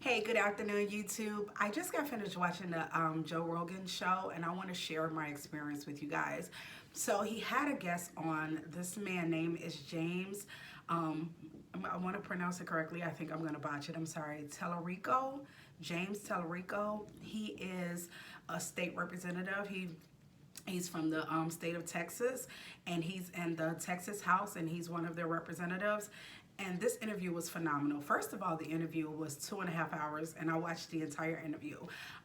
Hey, good afternoon, YouTube. I just got finished watching the Joe Rogan show, and I want to share my experience with you guys. So he had a guest on. This man name is James. Um, I want to pronounce it correctly. I think I'm going to botch it. I'm sorry. Talarico, James Talarico. He is a state representative. He's from the state of Texas, and he's in the Texas House, and he's one of their representatives. And this interview was phenomenal. First of all, the interview was 2.5 hours, and I watched the entire interview.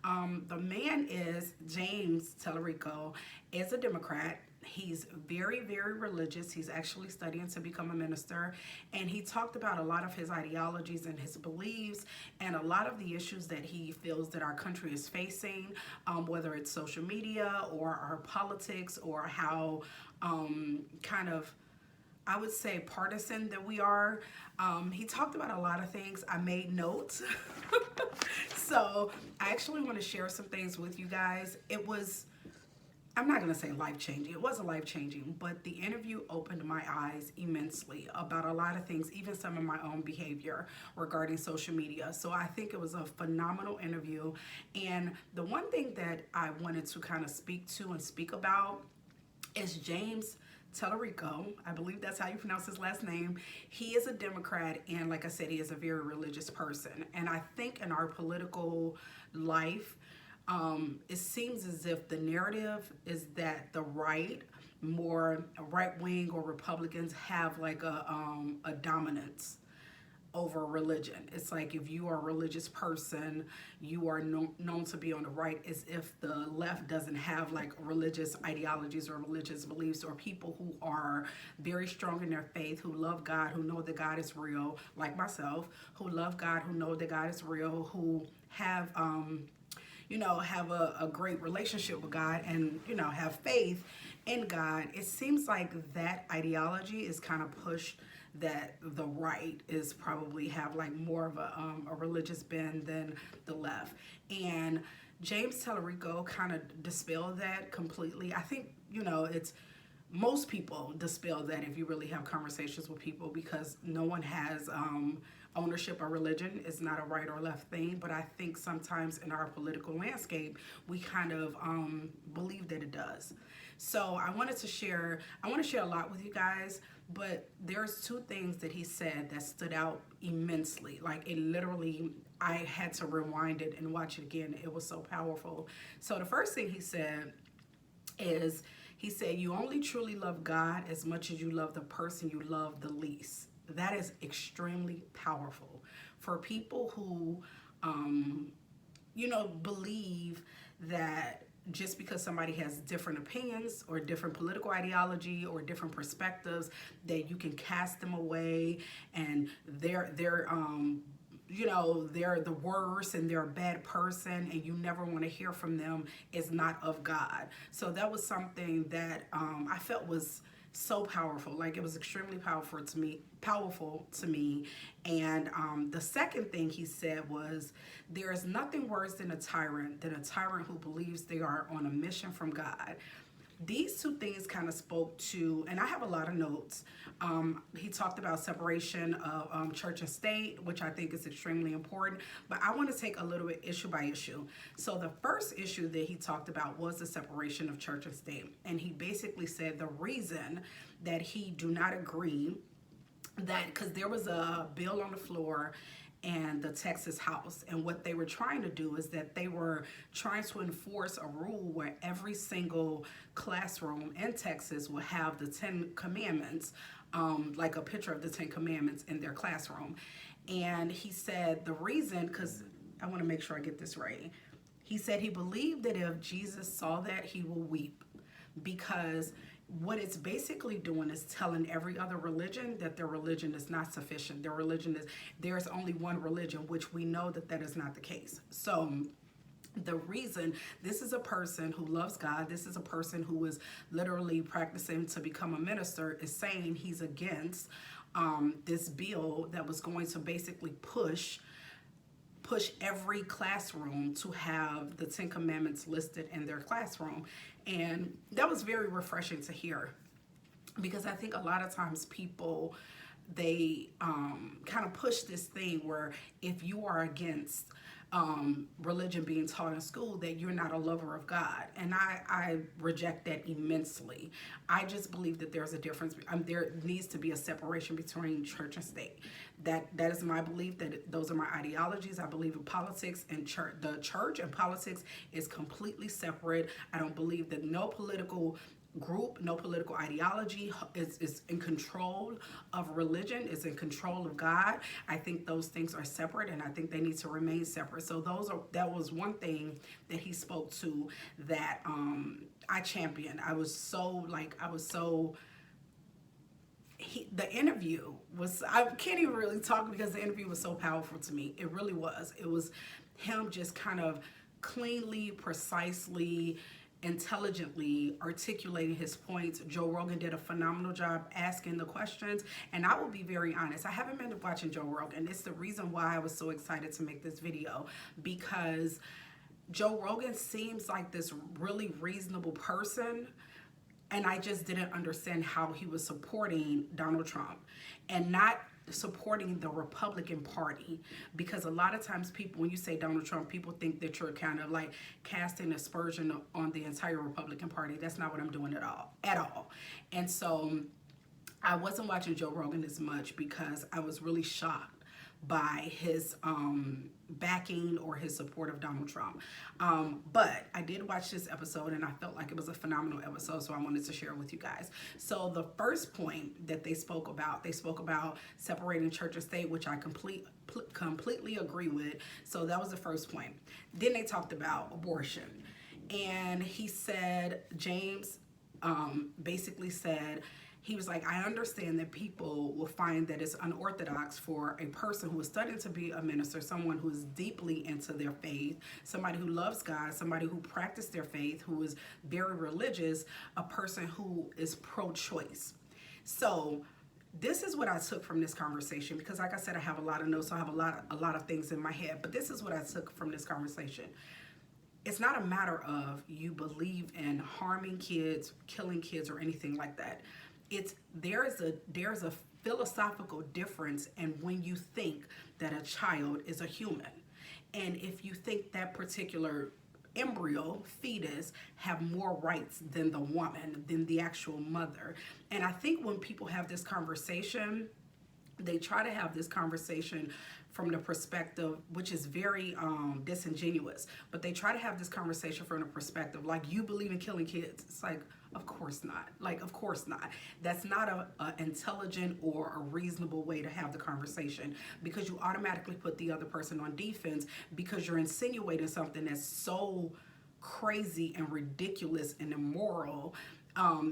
The man is James Talarico, is a Democrat. He's very, very religious. He's actually studying to become a minister. And he talked about a lot of his ideologies and his beliefs and a lot of the issues that he feels that our country is facing, whether it's social media or our politics or how kind of I would say partisan that we are. He talked about a lot of things. I made notes. So I actually want to share some things with you guys. I'm not going to say life-changing. It wasn't life-changing, but the interview opened my eyes immensely about a lot of things, even some of my own behavior regarding social media. So I think it was a phenomenal interview. And the one thing that I wanted to kind of speak to and speak about is James Talarico. I believe that's how you pronounce his last name. He is a Democrat, and like I said, he is a very religious person. And I think in our political life, it seems as if the narrative is that the right, more right wing or Republicans have like a dominance over religion. It's like if you are a religious person, you are known to be on the right, as if the left doesn't have like religious ideologies or religious beliefs, or people who are very strong in their faith, who love God, who know that God is real, like myself, who love God, who know that God is real, who have have a great relationship with God, and have faith in God. It seems like that ideology is kind of pushed, that the right is probably have like more of a religious bend than the left. And James Talarico kind of dispelled that completely. I think it's most people dispel that if you really have conversations with people, because no one has ownership of religion. It's not a right or left thing, but I think sometimes in our political landscape we kind of believe that it does. So I want to share a lot with you guys, but there's two things that he said that stood out immensely. Like, it literally, I had to rewind it and watch it again. It was so powerful. So the first thing he said is, he said, you only truly love God as much as you love the person you love the least. That is extremely powerful for people who, believe that just because somebody has different opinions or different political ideology or different perspectives, that you can cast them away, and they're the worst and they're a bad person and you never want to hear from them, is not of God. So that was something that I felt was so powerful. Like, it was extremely powerful to me. And the second thing he said was, there is nothing worse than a tyrant who believes they are on a mission from God. These two things kind of spoke to, and I have a lot of notes. He talked about separation of church and state, which I think is extremely important, but I want to take a little bit issue by issue. So the first issue that he talked about was the separation of church and state. And he basically said the reason that he do not agree, that because there was a bill on the floor and the Texas House, and what they were trying to do is that they were trying to enforce a rule where every single classroom in Texas will have the 10 Commandments, like a picture of the 10 Commandments in their classroom. And he said the reason, because I want to make sure I get this right, he said he believed that if Jesus saw that, he will weep, because what it's basically doing is telling every other religion that their religion is not sufficient. There's only one religion, which we know that that is not the case. So the reason, this is a person who loves God, this is a person who is literally practicing to become a minister, is saying he's against this bill that was going to basically push every classroom to have the 10 Commandments listed in their classroom. And that was very refreshing to hear, because I think a lot of times people they kind of push this thing where if you are against religion being taught in school, that you're not a lover of God. And I reject that immensely. I just believe that there's a difference. There needs to be a separation between church and state. That is my belief. That those are my ideologies. I believe in politics and church. The church and politics is completely separate. I don't believe that no political group, no political ideology is in control of religion, is in control of God. I think those things are separate, and I think they need to remain separate. So that was one thing that he spoke to that I championed. The interview was, I can't even really talk because the interview was so powerful to me. It really was. It was him just kind of cleanly, precisely, intelligently articulating his points. Joe Rogan did a phenomenal job asking the questions, and I will be very honest, I haven't been watching Joe Rogan. It's the reason why I was so excited to make this video, because Joe Rogan seems like this really reasonable person, and I just didn't understand how he was supporting Donald Trump and not supporting the Republican Party. Because a lot of times people, when you say Donald Trump, people think that you're kind of like casting aspersion on the entire Republican Party. That's not what I'm doing at all. And so I wasn't watching Joe Rogan as much because I was really shocked by his backing or his support of Donald Trump. But I did watch this episode, and I felt like it was a phenomenal episode, so I wanted to share it with you guys. So the first point that they spoke about separating church and state, which I completely agree with. So that was the first point. Then they talked about abortion. And he said, James basically said, he was like, I understand that people will find that it's unorthodox for a person who is studying to be a minister, someone who is deeply into their faith, somebody who loves God, somebody who practiced their faith, who is very religious, a person who is pro-choice. So this is what I took from this conversation, because like I said, I have a lot of notes, so I have a lot of things in my head, but this is what I took from this conversation. It's not a matter of you believe in harming kids, killing kids, or anything like that. There's a philosophical difference in when you think that a child is a human, and if you think that particular embryo, fetus, have more rights than the woman, than the actual mother. And I think when people have this conversation, they try to have this conversation from the perspective, which is very disingenuous, but they try to have this conversation from the perspective like, you believe in killing kids. It's like, of course not. Like, of course not. That's not a intelligent or a reasonable way to have the conversation, because you automatically put the other person on defense because you're insinuating something that's so crazy and ridiculous and immoral.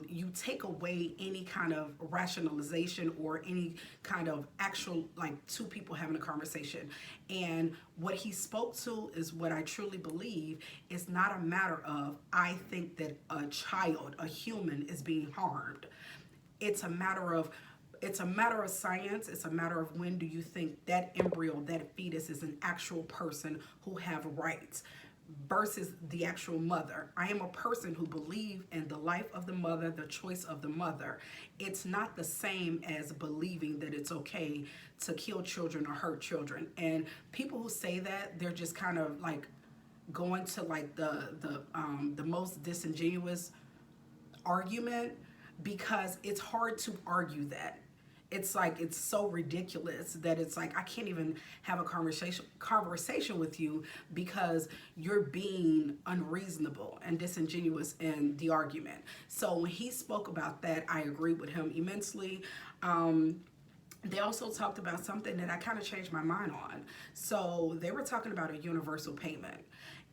You take away any kind of rationalization or any kind of actual, like, two people having a conversation. And what he spoke to is what I truly believe is not a matter of, I think that a child, a human, is being harmed. It's a matter of science. It's a matter of, when do you think that embryo, that fetus, is an actual person who have rights versus the actual mother. I am a person who believes in the life of the mother, the choice of the mother. It's not the same as believing that it's okay to kill children or hurt children. And people who say that, they're just kind of like going to like the most disingenuous argument, because it's hard to argue that. It's like, it's so ridiculous that it's like, I can't even have a conversation with you because you're being unreasonable and disingenuous in the argument. So when he spoke about that, I agree with him immensely. They also talked about something that I kind of changed my mind on. So they were talking about a universal payment.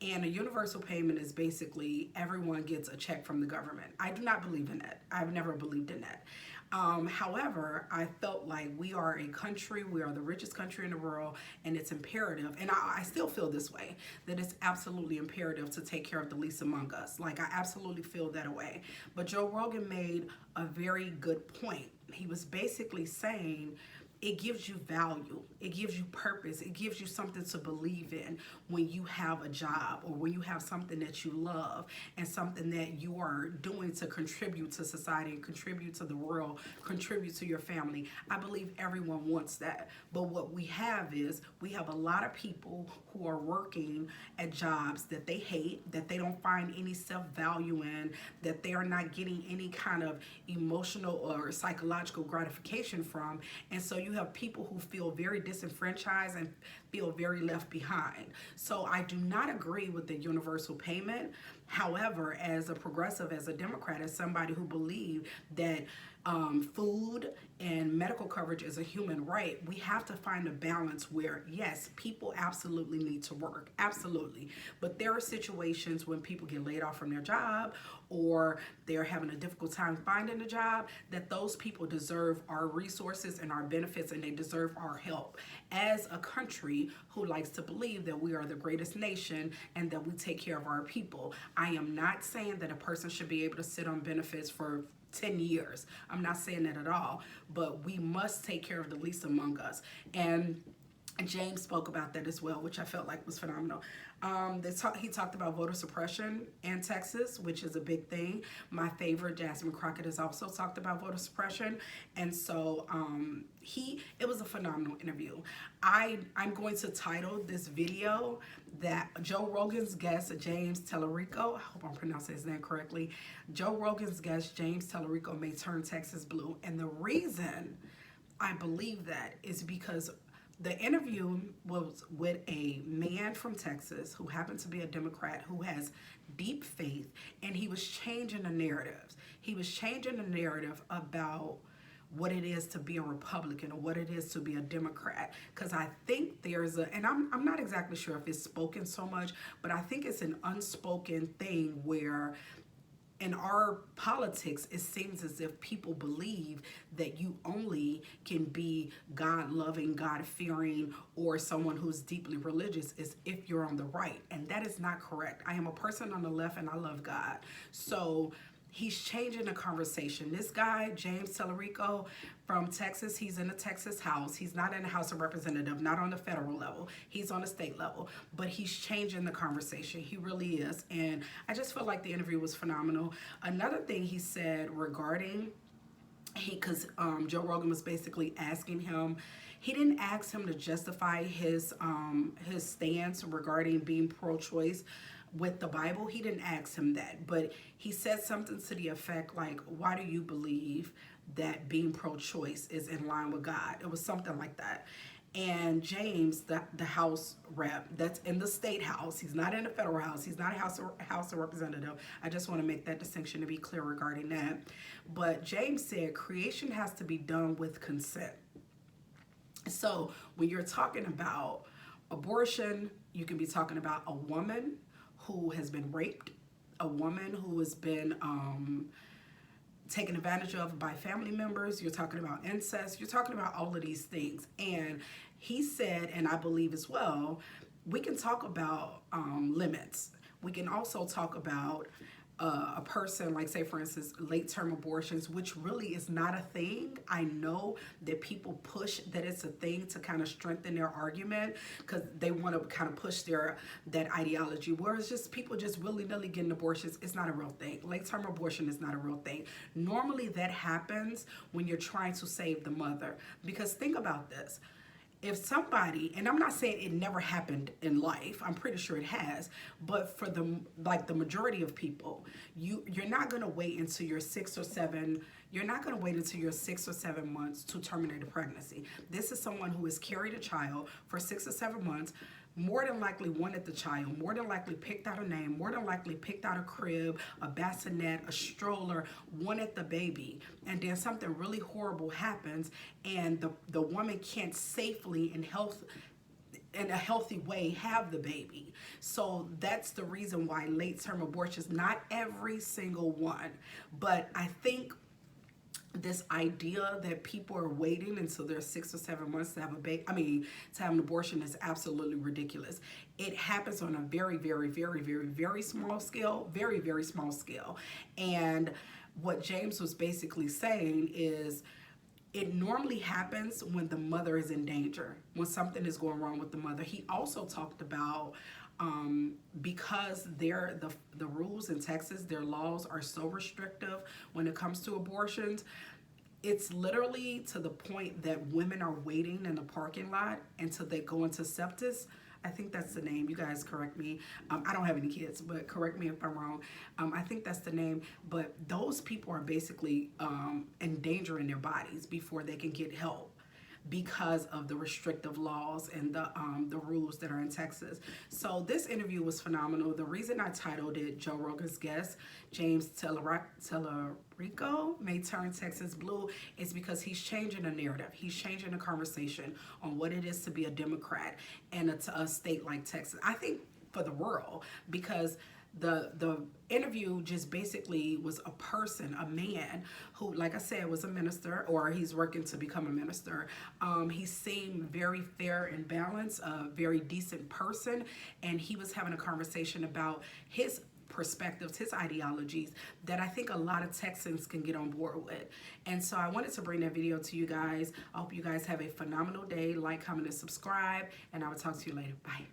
And a universal payment is basically everyone gets a check from the government. I do not believe in that. I've never believed in that. However, I felt like we are a country, we are the richest country in the world, and it's imperative, and I still feel this way, that it's absolutely imperative to take care of the least among us. Like, I absolutely feel that way. But Joe Rogan made a very good point. He was basically saying it gives you value, it gives you purpose, it gives you something to believe in when you have a job or when you have something that you love and something that you are doing to contribute to society and contribute to the world, contribute to your family. I believe everyone wants that. But what we have is we have a lot of people who are working at jobs that they hate, that they don't find any self-value in, that they are not getting any kind of emotional or psychological gratification from. And so you have people who feel very disenfranchised and feel very left behind. So I do not agree with the universal payment. However, as a progressive, as a Democrat, as somebody who believes that food and medical coverage is a human right, we have to find a balance where, yes, people absolutely need to work, absolutely. But there are situations when people get laid off from their job or they're having a difficult time finding a job, that those people deserve our resources and our benefits, and they deserve our help. As a country who likes to believe that we are the greatest nation and that we take care of our people, I am not saying that a person should be able to sit on benefits for 10 years. I'm not saying that at all, but we must take care of the least among us. And James spoke about that as well, which I felt like was phenomenal. He talked about voter suppression in Texas, which is a big thing. My favorite, Jasmine Crockett, has also talked about voter suppression. And so it was a phenomenal interview. I'm going to title this video that Joe Rogan's guest, James Talarico, I hope I'm pronouncing his name correctly, Joe Rogan's guest, James Talarico, may turn Texas blue. And the reason I believe that is because the interview was with a man from Texas who happened to be a Democrat who has deep faith, and he was changing the narratives. He was changing the narrative about what it is to be a Republican or what it is to be a Democrat. Because I think there's and I'm not exactly sure if it's spoken so much, but I think it's an unspoken thing where in our politics, it seems as if people believe that you only can be God-loving, God-fearing, or someone who's deeply religious is if you're on the right. And that is not correct. I am a person on the left and I love God. So he's changing the conversation. This guy, James Talarico from Texas, he's in the Texas House. He's not in the House of Representatives, not on the federal level. He's on the state level, but he's changing the conversation. He really is. And I just felt like the interview was phenomenal. Another thing he said regarding, because Joe Rogan was basically asking him, he didn't ask him to justify his stance regarding being pro-choice with the Bible. He didn't ask him that, but he said something to the effect like, why do you believe that being pro-choice is in line with God? It was something like that. And James, the House rep that's in the state house, he's not in the federal house, he's not a House of Representative. I just want to make that distinction to be clear regarding that. But James said creation has to be done with consent. So when you're talking about abortion, you can be talking about a woman who has been raped, a woman who has been taken advantage of by family members. You're talking about incest. You're talking about all of these things. And he said, and I believe as well, we can talk about limits. We can also talk about a person, like say for instance, late-term abortions, which really is not a thing. I know that people push that it's a thing to kind of strengthen their argument because they want to kind of push that ideology, whereas just people just willy-nilly getting abortions, it's not a real thing. Late-term abortion is not a real thing. Normally that happens when you're trying to save the mother, because think about this. If somebody, and I'm not saying it never happened in life, I'm pretty sure it has, but for the majority of people, you're not going to wait until you're 6 or 7. You're not going to wait until you're 6 or 7 months to terminate a pregnancy. This is someone who has carried a child for 6 or 7 months, more than likely wanted the child, more than likely picked out a name, more than likely picked out a crib, a bassinet, a stroller, wanted the baby. And then something really horrible happens and the woman can't safely and in a healthy way have the baby. So that's the reason why late-term abortions, not every single one, but I think this idea that people are waiting until they're 6 or 7 months to have a baby, to have an abortion, is absolutely ridiculous. It happens on a very, very, very, very, very small scale, very, very small scale. And what James was basically saying is, It normally happens when the mother is in danger, when something is going wrong with the mother. He also talked about because the rules in Texas, their laws are so restrictive when it comes to abortions. It's literally to the point that women are waiting in the parking lot until they go into sepsis. I think that's the name. You guys correct me. I don't have any kids, but correct me if I'm wrong. I think that's the name. But those people are basically endangering their bodies before they can get help because of the restrictive laws and the rules that are in Texas. So this interview was phenomenal. The reason I titled it Joe Rogan's Guest, James Talarico may turn Texas blue, is because he's changing the narrative. He's changing the conversation on what it is to be a Democrat in a state like Texas. I think for the world, because the interview just basically was a person, a man who, like I said, was a minister, or he's working to become a minister. He seemed very fair and balanced, a very decent person, and he was having a conversation about his perspectives, his ideologies that I think a lot of Texans can get on board with. And so I wanted to bring that video to you guys. I hope you guys have a phenomenal day. Like, comment, and subscribe, and I will talk to you later. Bye.